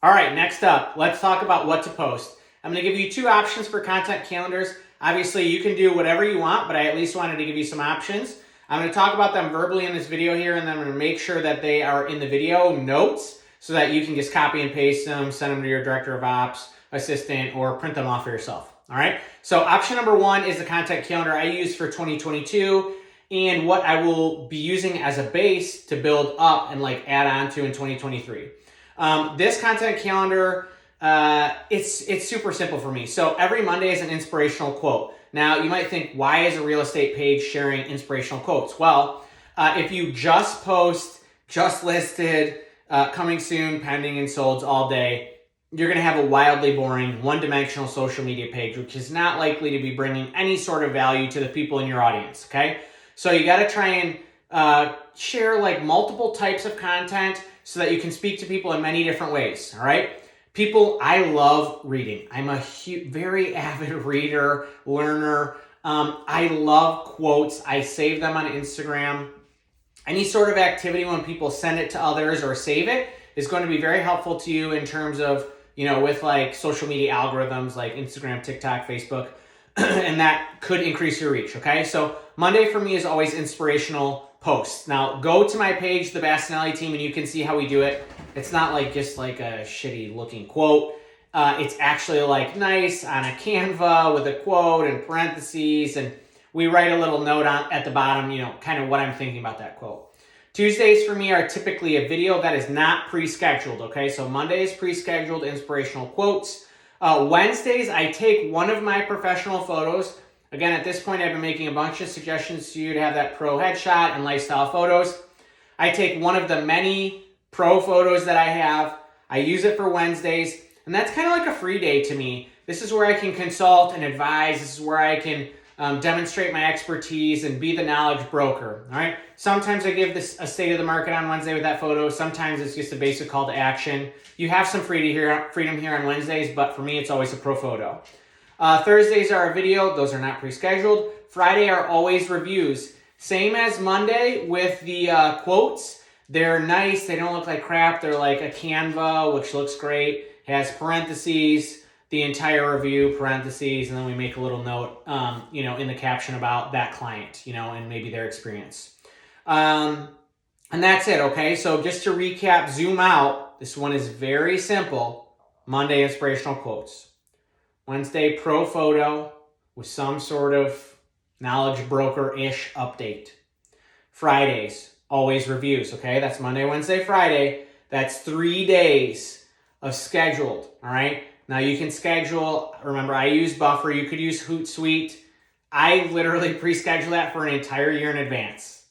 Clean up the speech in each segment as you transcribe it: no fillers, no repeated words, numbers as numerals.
All right, next up, let's talk about what to post. I'm going to give you two options for content calendars. Obviously, you can do whatever you want, but I at least wanted to give you some options. I'm going to talk about them verbally in this video here, and then I'm going to make sure that they are in the video notes so that you can just copy and paste them, send them to your director of ops, assistant, or print them off for yourself. All right, so option number one is the content calendar I use for 2022 and what I will be using as a base to build up and add on to in 2023. This content calendar, it's super simple for me. So every Monday is an inspirational quote. Now you might think, why is a real estate page sharing inspirational quotes? Well, if you just post, just listed, coming soon, pending and solds all day, you're going to have a wildly boring, one-dimensional social media page, which is not likely to be bringing any sort of value to the people in your audience, okay? So you got to try and share multiple types of content so that you can speak to people in many different ways, all right? People, I love reading. I'm a very avid reader, learner. I love quotes. I save them on Instagram. Any sort of activity when people send it to others or save it is going to be very helpful to you in terms of, with social media algorithms like Instagram, TikTok, Facebook, and that could increase your reach, okay? So Monday for me is always inspirational posts. Now go to my page, The Bastinelli Team, and you can see how we do it. It's not just a shitty looking quote. It's actually nice on a Canva with a quote and parentheses, and we write a little note at the bottom, kind of what I'm thinking about that quote. Tuesdays for me are typically a video that is not pre-scheduled, okay? So Monday is pre-scheduled inspirational quotes. Wednesdays, I take one of my professional photos. Again, at this point, I've been making a bunch of suggestions to you to have that pro headshot and lifestyle photos. I take one of the many pro photos that I have. I use it for Wednesdays, and that's kind of like a free day to me. This is where I can consult and advise. This is where I can demonstrate my expertise and be the knowledge broker, all right? Sometimes I give this a state of the market on Wednesday with that photo. Sometimes it's just a basic call to action. You have some freedom here on Wednesdays, but for me, it's always a pro photo. Thursdays are a video. Those are not pre-scheduled. Friday are always reviews. Same as Monday with the quotes. They're nice. They don't look like crap. They're like a Canva, which looks great. Has parentheses, the entire review, parentheses, and then we make a little note, in the caption about that client, and maybe their experience. And that's it, okay? So just to recap, zoom out. This one is very simple. Monday, inspirational quotes. Wednesday, pro photo with some sort of knowledge broker-ish update. Fridays, always reviews, okay? That's Monday, Wednesday, Friday. That's 3 days of scheduled, all right? Now you can schedule, remember I use Buffer, you could use Hootsuite. I literally pre-schedule that for an entire year in advance.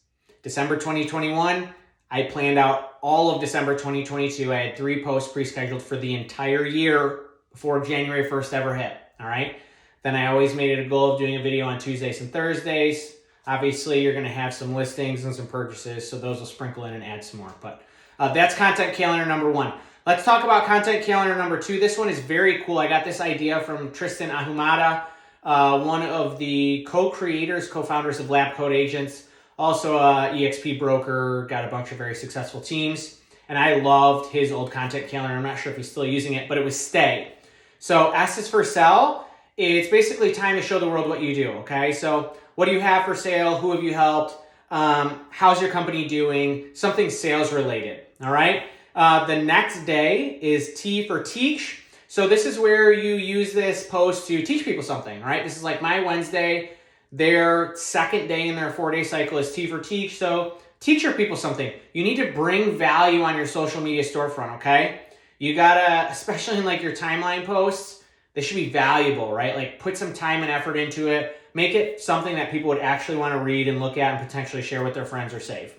December 2021, I planned out all of December 2022. I had 3 posts pre-scheduled for the entire year before January 1st ever hit, all right? Then I always made it a goal of doing a video on Tuesdays and Thursdays. Obviously, you're gonna have some listings and some purchases, so those will sprinkle in and add some more. But that's content calendar number 1. Let's talk about content calendar number 2. This one is very cool. I got this idea from Tristan Ahumada, one of the co-creators, co-founders of Lab Code Agents, also a EXP broker, got a bunch of very successful teams. And I loved his old content calendar. I'm not sure if he's still using it, but it was Stay. So S is for sell. It's basically time to show the world what you do, okay? So what do you have for sale? Who have you helped? How's your company doing? Something sales related, all right? The next day is T for teach. So this is where you use this post to teach people something, right? This is like my Wednesday. Their second day in their 4-day cycle is T for teach. So teach your people something. You need to bring value on your social media storefront, okay? You gotta, especially in your timeline posts, they should be valuable, right? Put some time and effort into it. Make it something that people would actually want to read and look at and potentially share with their friends or save.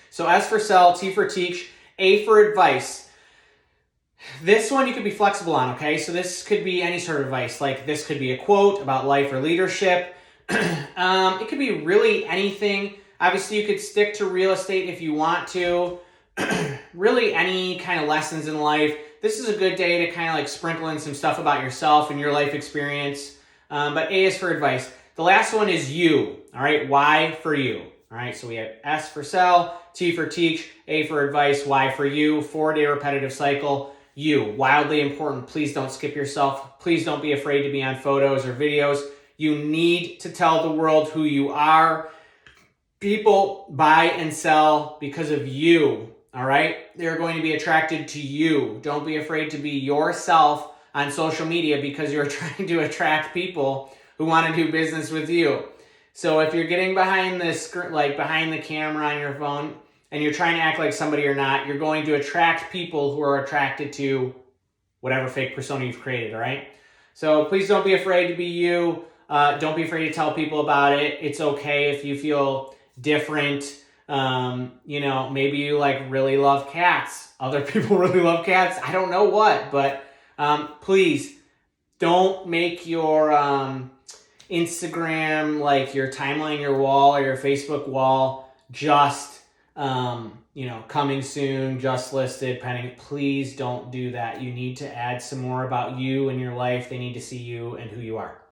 So S for sell, T for teach, A for advice. This one you could be flexible on, okay? So this could be any sort of advice. This could be a quote about life or leadership. It could be really anything. Obviously, you could stick to real estate if you want to. Really any kind of lessons in life. This is a good day to kind of sprinkle in some stuff about yourself and your life experience. But A is for advice. The last one is you, all right? Y for you, all right? So we have S for sell, T for teach, A for advice, Y for you, 4-day repetitive cycle. you. Wildly important. Please don't skip yourself. Please don't be afraid to be on photos or videos. You need to tell the world who you are. People buy and sell because of you, all right? They're going to be attracted to you. Don't be afraid to be yourself on social media because you're trying to attract people who want to do business with you. So if you're getting behind this, like behind the camera on your phone, and you're trying to act like somebody you're not, you're going to attract people who are attracted to whatever fake persona you've created, all right? So please don't be afraid to be you. Don't be afraid to tell people about it. It's okay if you feel different. Maybe you like really love cats. Other people really love cats. I don't know what, but please don't make your Instagram, like your timeline, your wall, or your Facebook wall just coming soon, just listed, pending. Please don't do that. You need to add some more about you and your life. They need to see you and who you are.